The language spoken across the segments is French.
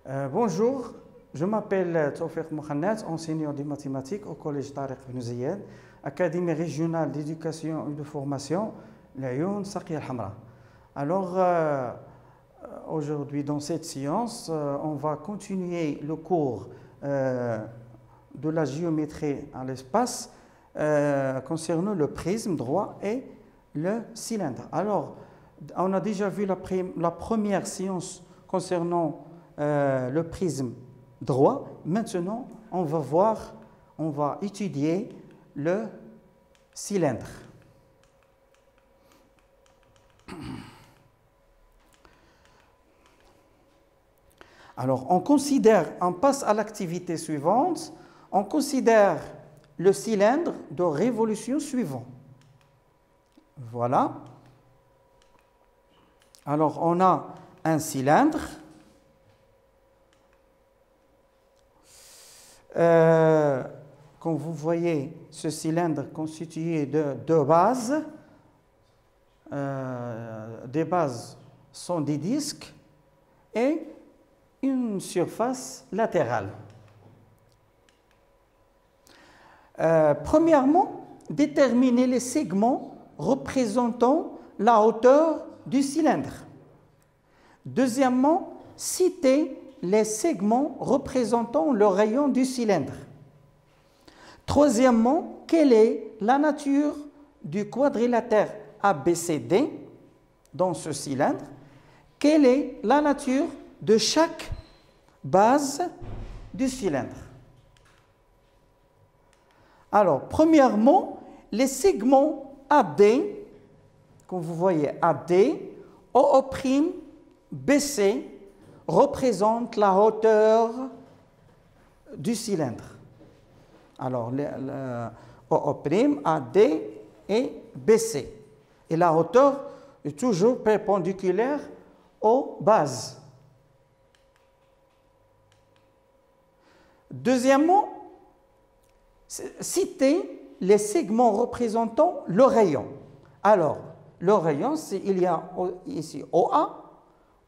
Bonjour, je m'appelle Tawfiq Mohamed, enseignant des mathématiques au collège Tariq Ibn Ziyad, Académie régionale d'éducation et de formation, l'Ayoun Saqiya Al-Hamra. Alors, aujourd'hui, dans cette séance, on va continuer le cours de la géométrie à l'espace concernant le prisme droit et le cylindre. Alors, on a déjà vu la première séance concernant le prisme droit. Maintenant, on va étudier le cylindre. Alors, on passe à l'activité suivante. On considère le cylindre de révolution suivant. Voilà. Alors, on a un cylindre. Comme vous voyez, ce cylindre constitué de deux bases. Des bases sont des disques et une surface latérale. Premièrement, déterminer les segments représentant la hauteur du cylindre. Deuxièmement, citer les segments représentant le rayon du cylindre. Troisièmement, quelle est la nature du quadrilatère ABCD dans ce cylindre? Quelle est la nature de chaque base du cylindre? Alors, premièrement, les segments AD, comme vous voyez, AD, OO', BC, représentent la hauteur du cylindre. Alors, OO', AD et BC. Et la hauteur est toujours perpendiculaire aux bases. Deuxièmement, citer les segments représentant le rayon. Alors, le rayon, il y a ici OA,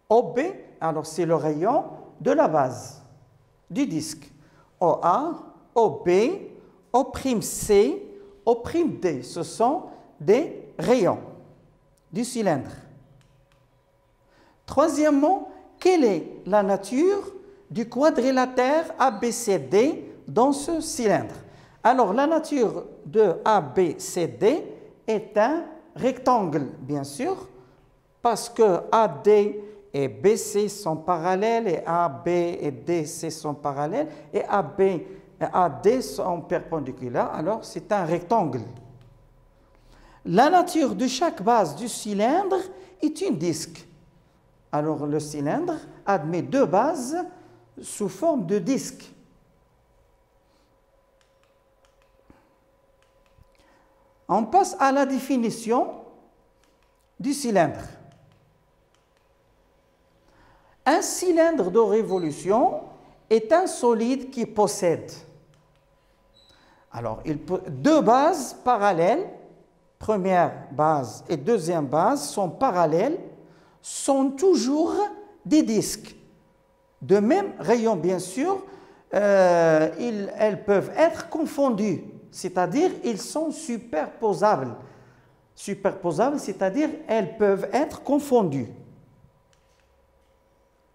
OB, alors c'est le rayon de la base du disque. OA, OB, O'C, O'D, ce sont des rayons du cylindre. Troisièmement, quelle est la nature du quadrilatère ABCD dans ce cylindre? Alors, la nature de ABCD est un rectangle, bien sûr, parce que AD et BC sont parallèles, et AB et DC sont parallèles, et AB et AD sont perpendiculaires, alors c'est un rectangle. La nature de chaque base du cylindre est un disque. Alors, le cylindre admet deux bases sous forme de disque. On passe à la définition du cylindre. Un cylindre de révolution est un solide qui possède deux bases parallèles, première base et deuxième base sont parallèles, sont toujours des disques. De même rayon, bien sûr, elles peuvent être confondues, c'est-à-dire ils sont superposables. Superposables, c'est-à-dire elles peuvent être confondues.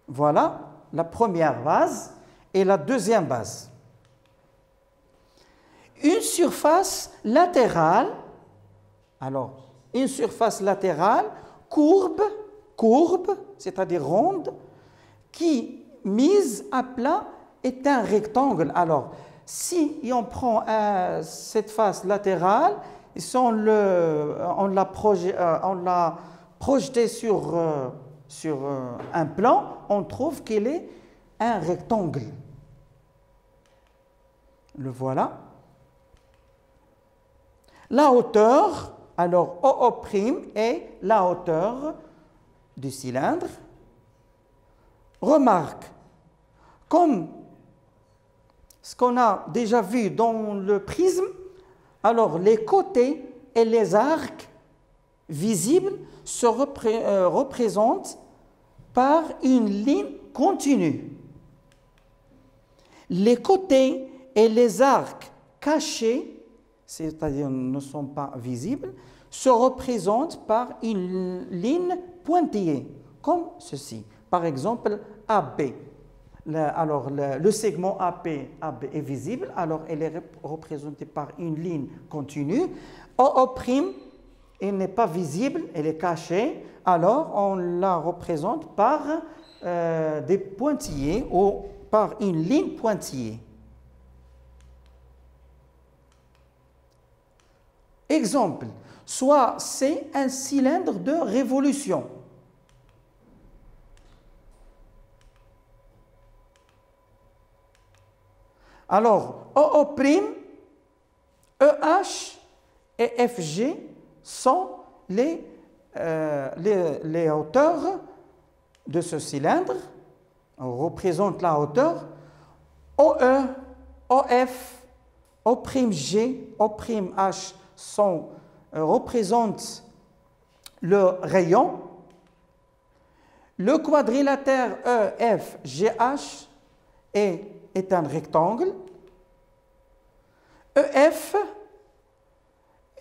Voilà la première base et la deuxième base. Une surface latérale, alors une surface latérale courbe, c'est-à-dire ronde, qui mise à plat est un rectangle. Alors, si on prend cette face latérale, on l'a projetée sur un plan, on trouve qu'elle est un rectangle. Le voilà. La hauteur, alors OO' est la hauteur du cylindre. Remarque, comme ce qu'on a déjà vu dans le prisme, alors les côtés et les arcs visibles se représentent par une ligne continue. Les côtés et les arcs cachés, c'est-à-dire ne sont pas visibles, se représentent par une ligne pointillée, comme ceci. Par exemple, AB. Le segment AB est visible, alors elle est représentée par une ligne continue. OO', elle n'est pas visible, elle est cachée, alors on la représente par des pointillés ou par une ligne pointillée. Exemple, soit c'est un cylindre de révolution. Alors, OO', EH et FG sont les hauteurs de ce cylindre. On représente la hauteur. OE, OF, O'G, O'H représentent le rayon. Le quadrilatère EFGH est un rectangle. EF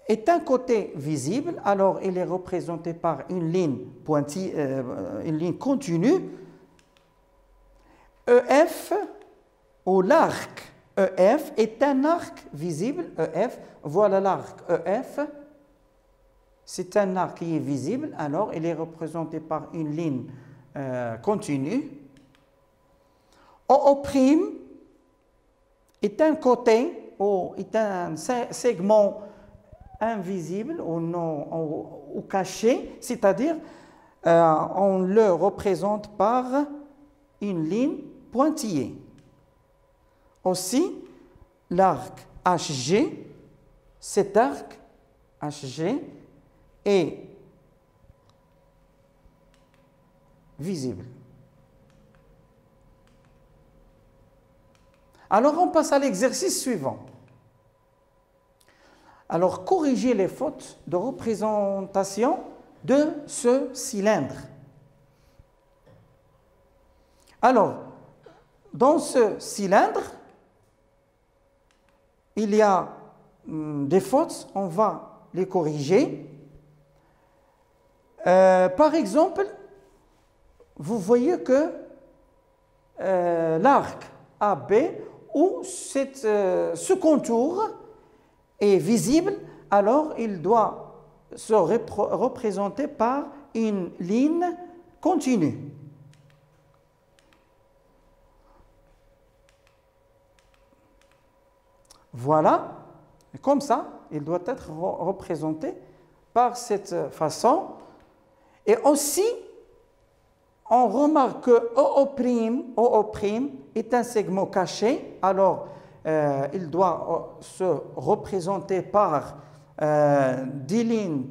est un côté visible, alors il est représenté par une ligne une ligne continue. EF ou l'arc EF est un arc visible. EF, voilà l'arc EF. C'est un arc qui est visible, alors il est représenté par une ligne continue. OO' est un côté ou est un segment invisible ou, non, ou caché, c'est-à-dire on le représente par une ligne pointillée. Aussi, l'arc HG, cet arc HG est visible. Alors, on passe à l'exercice suivant. Alors, corrigez les fautes de représentation de ce cylindre. Alors, dans ce cylindre, il y a des fautes, on va les corriger. Par exemple, vous voyez que l'arc AB où ce contour est visible, alors il doit se représenter par une ligne continue. Voilà, et comme ça, il doit être représenté par cette façon. Et aussi, on remarque que OO' est un segment caché, alors il doit se représenter par des lignes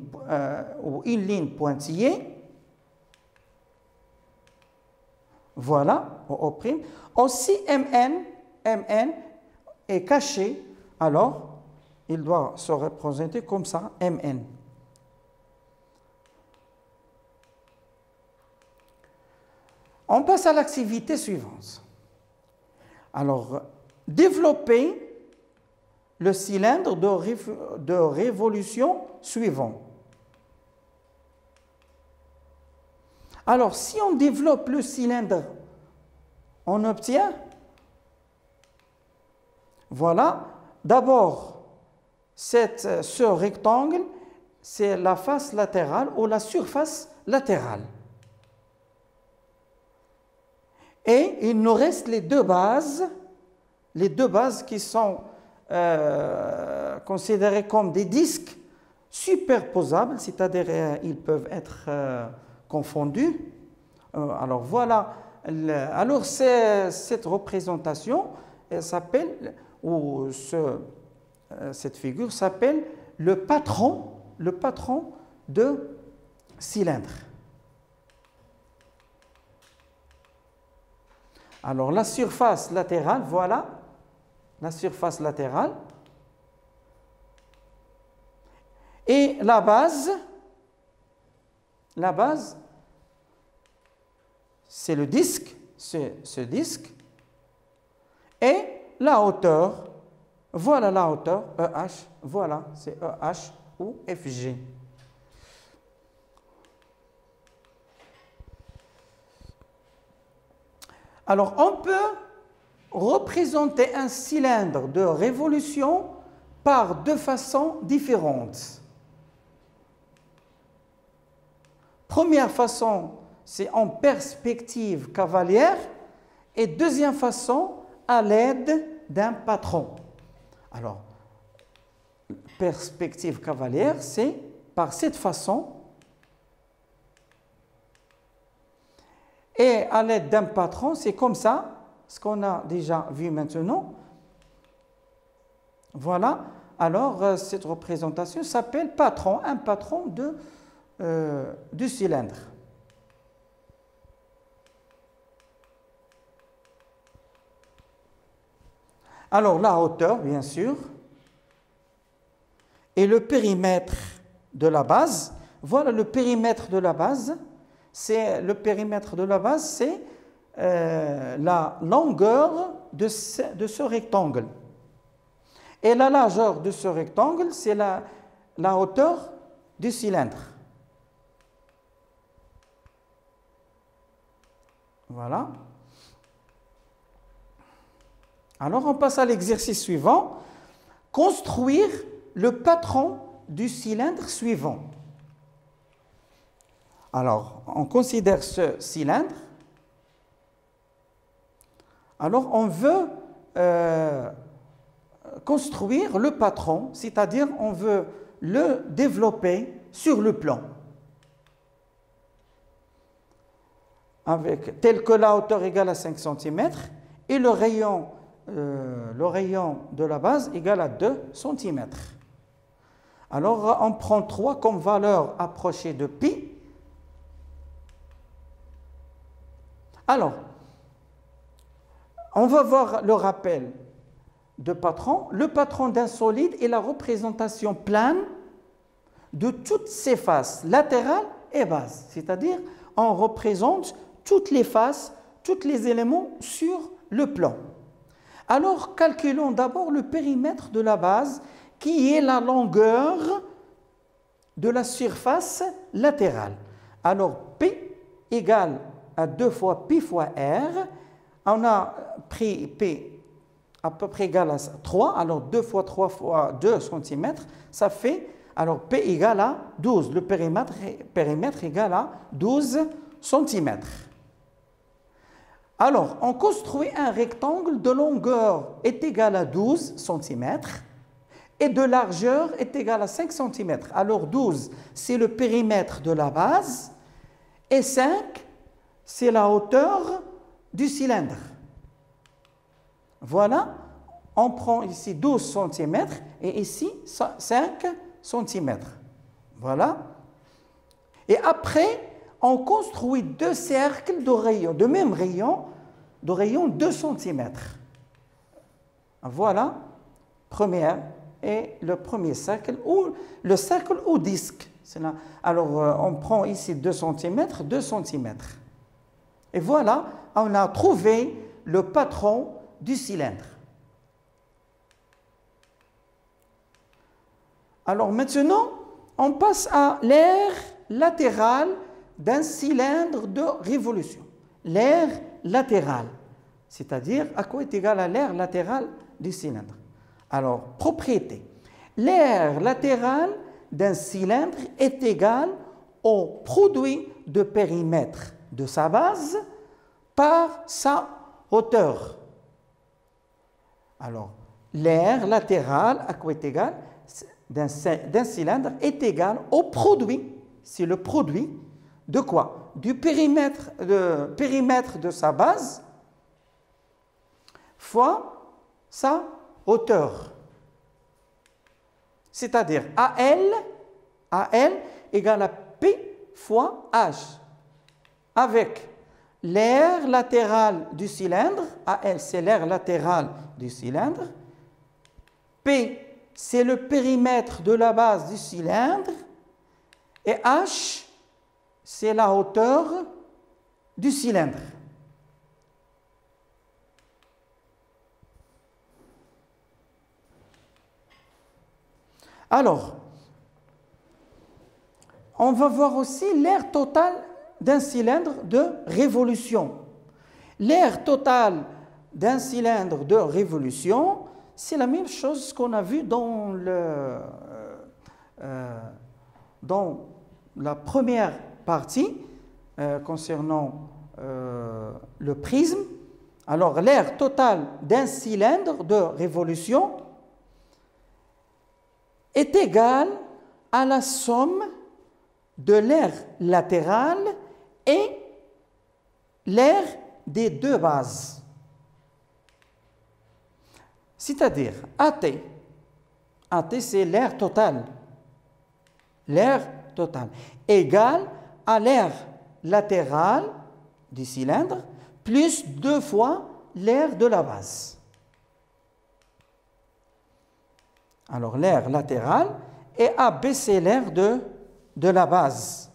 ou une ligne pointillée. Voilà, OO'. Aussi, MN est caché, alors il doit se représenter comme ça, MN. On passe à l'activité suivante. Alors, développer le cylindre de révolution suivant. Alors, si on développe le cylindre, on obtient, voilà, d'abord, ce rectangle, c'est la face latérale ou la surface latérale. Et il nous reste les deux bases qui sont considérées comme des disques superposables, c'est-à-dire ils peuvent être confondus. Alors voilà, cette représentation s'appelle, ou cette figure s'appelle le patron de cylindre. Alors, la surface latérale, voilà, la surface latérale. Et la base, c'est le disque, ce disque. Et la hauteur. Voilà la hauteur, EH. Voilà, c'est EH ou FG. Alors, on peut représenter un cylindre de révolution par deux façons différentes. Première façon, c'est en perspective cavalière, et deuxième façon, à l'aide d'un patron. Alors, perspective cavalière, c'est par cette façon, et à l'aide d'un patron, c'est comme ça, ce qu'on a déjà vu maintenant. Voilà, alors cette représentation s'appelle patron, un patron du cylindre. Alors la hauteur, bien sûr, et le périmètre de la base. Voilà le périmètre de la base. Le périmètre de la base, c'est la longueur de ce rectangle. Et la largeur de ce rectangle, c'est la hauteur du cylindre. Voilà. Alors, on passe à l'exercice suivant. Construire le patron du cylindre suivant. Alors, on considère ce cylindre. Alors, on veut construire le patron, c'est-à-dire on veut le développer sur le plan. Tel que la hauteur égale à 5 cm et le rayon de la base égale à 2 cm. Alors, on prend 3 comme valeur approchée de pi. Alors, on va voir le rappel de patron. Le patron d'un solide est la représentation plane de toutes ses faces, latérales et basses. C'est-à-dire, on représente toutes les faces, tous les éléments sur le plan. Alors, calculons d'abord le périmètre de la base, qui est la longueur de la surface latérale. Alors, P égale à 2 fois pi fois R. On a pris P à peu près égal à 3. Alors, 2 fois 3 fois 2 cm, ça fait, alors P égale à 12. Le périmètre égale à 12 cm. Alors, on construit un rectangle de longueur est égal à 12 cm et de largeur est égal à 5 cm. Alors, 12, c'est le périmètre de la base et 5, c'est la hauteur du cylindre. Voilà, on prend ici 12 cm et ici 5 cm. Voilà. Et après, on construit deux cercles de rayon, de même rayon, de rayon 2 cm. Voilà, première et le premier cercle, ou le cercle ou disque. Alors, on prend ici 2 cm, 2 cm. Et voilà, on a trouvé le patron du cylindre. Alors maintenant, on passe à l'aire latérale d'un cylindre de révolution. L'aire latérale, c'est-à-dire à quoi est égal à l'aire latérale du cylindre. Alors, propriété. L'aire latérale d'un cylindre est égale au produit de périmètre de sa base par sa hauteur. Alors, l'aire latérale à quoi est égal d'un cylindre est égal au produit, c'est le produit de quoi? Du périmètre de sa base fois sa hauteur. C'est-à-dire AL égale à P fois H. Avec l'aire latérale du cylindre, AL c'est l'aire latérale du cylindre, P c'est le périmètre de la base du cylindre, et H c'est la hauteur du cylindre. Alors, on va voir aussi l'aire totale d'un cylindre de révolution. L'aire totale d'un cylindre de révolution, c'est la même chose qu'on a vu dans la première partie concernant le prisme. Alors, l'aire totale d'un cylindre de révolution est égale à la somme de l'aire latérale et l'aire des deux bases. C'est-à-dire, AT c'est l'aire totale. L'aire totale égale à l'aire latérale du cylindre plus 2 fois l'aire de la base. Alors, l'aire latérale et AB, c'est l'aire de la base.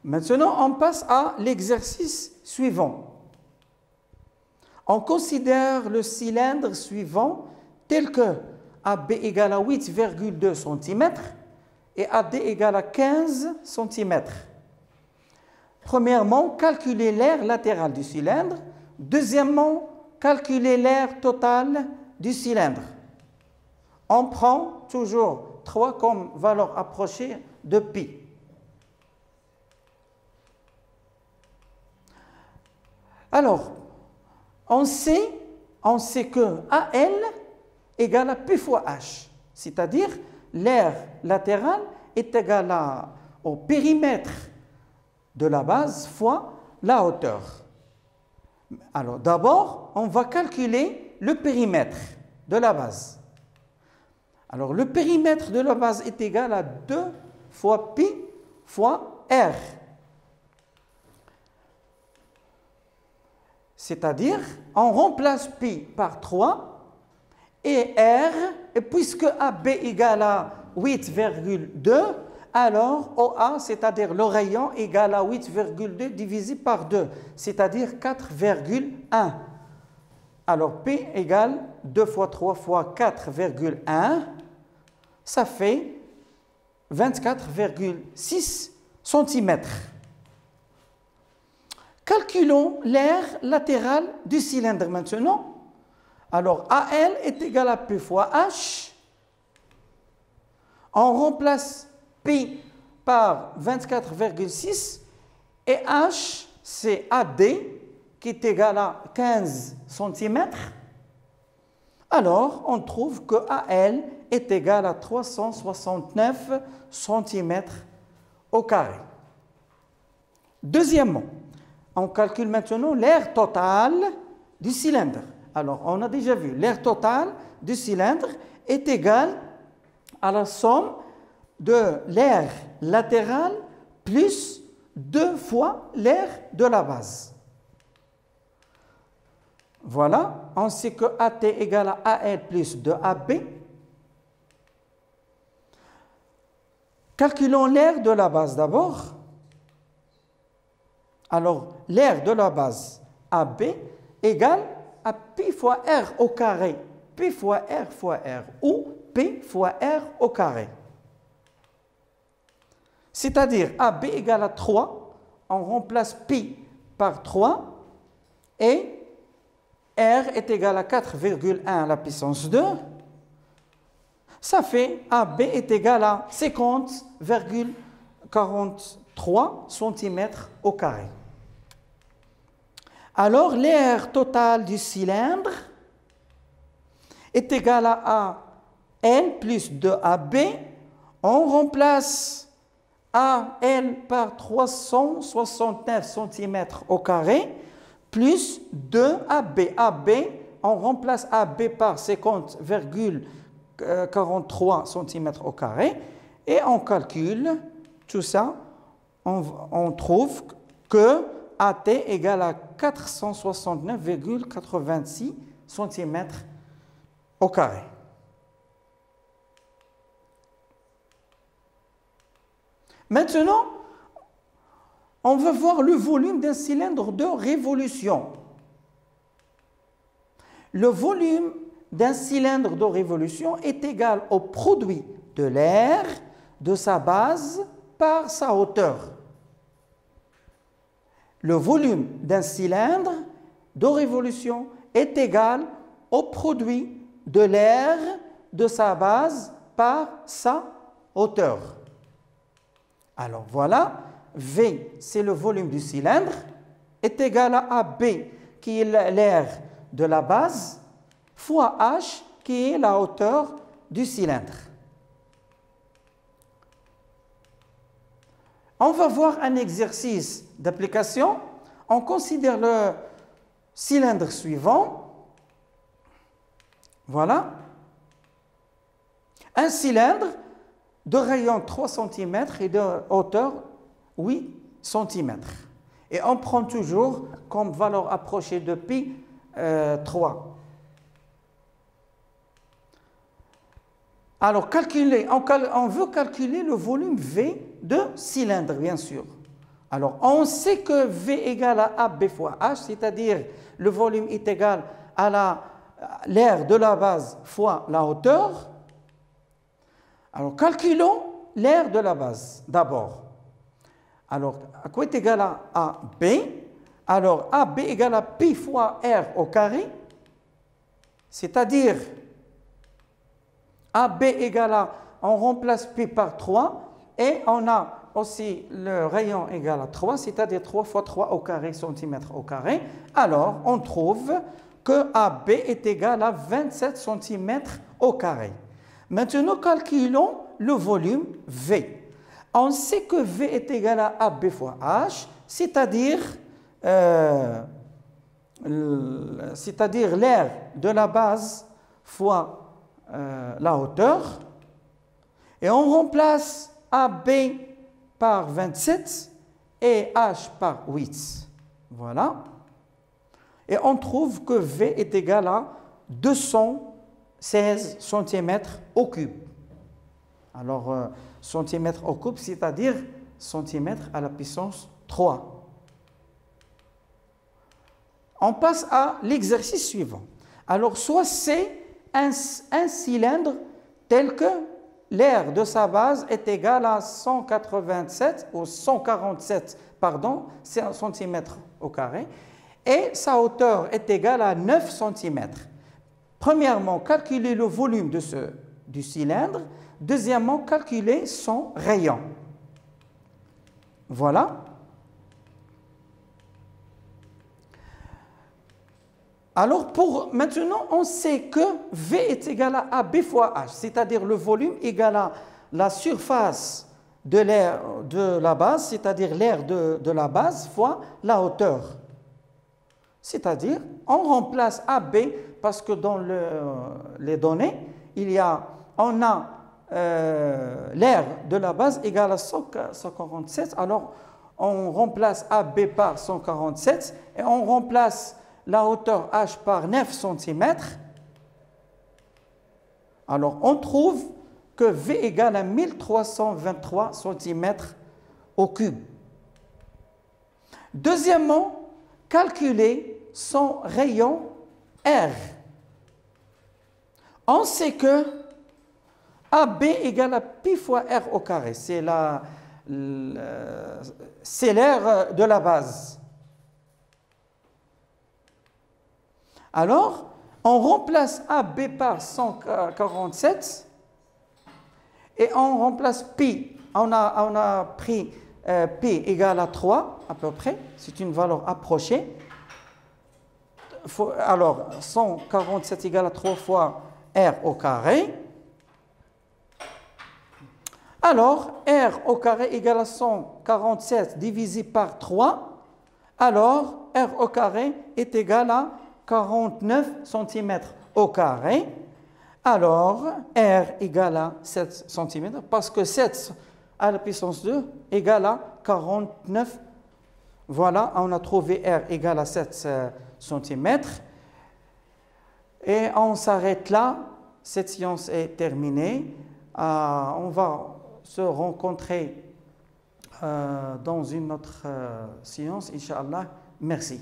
Maintenant, on passe à l'exercice suivant. On considère le cylindre suivant tel que AB égale à 8,2 cm et AD égale à 15 cm. Premièrement, calculer l'aire latérale du cylindre. Deuxièmement, calculer l'aire totale du cylindre. On prend toujours 3 comme valeur approchée de pi. Alors, on sait que AL égale à P fois H, c'est-à-dire l'aire latérale est égale au périmètre de la base fois la hauteur. Alors, d'abord, on va calculer le périmètre de la base. Alors, le périmètre de la base est égal à 2 fois pi fois R. C'est-à-dire, on remplace pi par 3 et R, et puisque AB égale à 8,2, alors OA, c'est-à-dire le rayon, égale à 8,2 divisé par 2, c'est-à-dire 4,1. Alors P égale 2 fois 3 fois 4,1, ça fait 24,6 cm. Calculons l'aire latérale du cylindre maintenant. Alors, AL est égal à P fois H. On remplace P par 24,6 et H, c'est AD qui est égal à 15 cm. Alors, on trouve que AL est égal à 369 cm au carré. Deuxièmement, on calcule maintenant l'aire totale du cylindre. Alors, on a déjà vu, l'aire totale du cylindre est égale à la somme de l'aire latérale plus 2 fois l'aire de la base. Voilà, on sait que AT égale à AL plus 2AB. Calculons l'aire de la base d'abord. Alors, l'aire de la base AB égale à P fois R au carré. P fois R ou P fois R au carré. C'est-à-dire AB égale à 3, on remplace P par 3 et R est égal à 4,1 à la puissance 2. Ça fait AB est égal à 50,43 cm au carré. Alors, l'aire totale du cylindre est égale à L plus 2AB. On remplace AL par 369 cm au carré plus 2AB. AB, on remplace AB par 50,43 cm au carré et on calcule tout ça. On trouve que AT égale à 469,86 cm au carré. Maintenant, on va voir le volume d'un cylindre de révolution. le volume d'un cylindre de révolution est égal au produit de l'air de sa base par sa hauteur. Le volume d'un cylindre de révolution est égal au produit de l'air de sa base par sa hauteur. Alors voilà, V, c'est le volume du cylindre, est égal à AB, qui est l'air de la base, fois H, qui est la hauteur du cylindre. On va voir un exercice d'application. On considère le cylindre suivant. Voilà. Un cylindre de rayon 3 cm et de hauteur 8 cm. Et on prend toujours comme valeur approchée de pi 3. Alors, on veut calculer le volume V de cylindre, bien sûr. Alors, on sait que V égale à AB fois H, c'est-à-dire le volume est égal à l'air de la base fois la hauteur. Alors, calculons l'air de la base d'abord. Alors, à quoi est égal à AB? Alors, AB égale à pi fois R au carré, c'est-à-dire AB égale à, on remplace pi par 3 et on a aussi le rayon égal à 3, c'est-à-dire 3 fois 3 au carré, centimètre au carré. Alors, on trouve que AB est égal à 27 cm au carré. Maintenant, calculons le volume V. On sait que V est égal à AB fois H, c'est-à-dire l'air de la base fois la hauteur. Et on remplace AB par 27 et H par 8. Voilà. Et on trouve que V est égal à 216 cm au cube. Alors, centimètre au cube, c'est-à-dire centimètre à la puissance 3. On passe à l'exercice suivant. Alors, soit c'est un cylindre tel que l'air de sa base est égal à 187 ou 147 cm au carré et sa hauteur est égale à 9 cm. Premièrement, calculer le volume du cylindre. Deuxièmement, calculer son rayon. Voilà. Alors, maintenant, on sait que V est égal à AB fois H, c'est-à-dire le volume égal à la surface de l'air de la base, c'est-à-dire l'air de la base fois la hauteur. C'est-à-dire, on remplace AB parce que dans les données, on a l'air de la base égal à 147. Alors, on remplace AB par 147 et on remplace la hauteur H par 9 cm. Alors, on trouve que V égale à 1323 cm au cube. Deuxièmement, calculer son rayon R. On sait que AB égale à pi fois R au carré. C'est l'air de la base. Alors, on remplace AB par 147 et on remplace pi. On a pris pi égale à 3 à peu près. C'est une valeur approchée. Alors, 147 égale à 3 fois R au carré. Alors, R au carré égale à 147 divisé par 3. Alors, R au carré est égal à 49 cm au carré. Alors, R égale à 7 cm parce que 7 à la puissance 2 égale à 49. Voilà, on a trouvé R égale à 7 cm. Et on s'arrête là. Cette séance est terminée. On va se rencontrer dans une autre séance, Inch'Allah. Merci.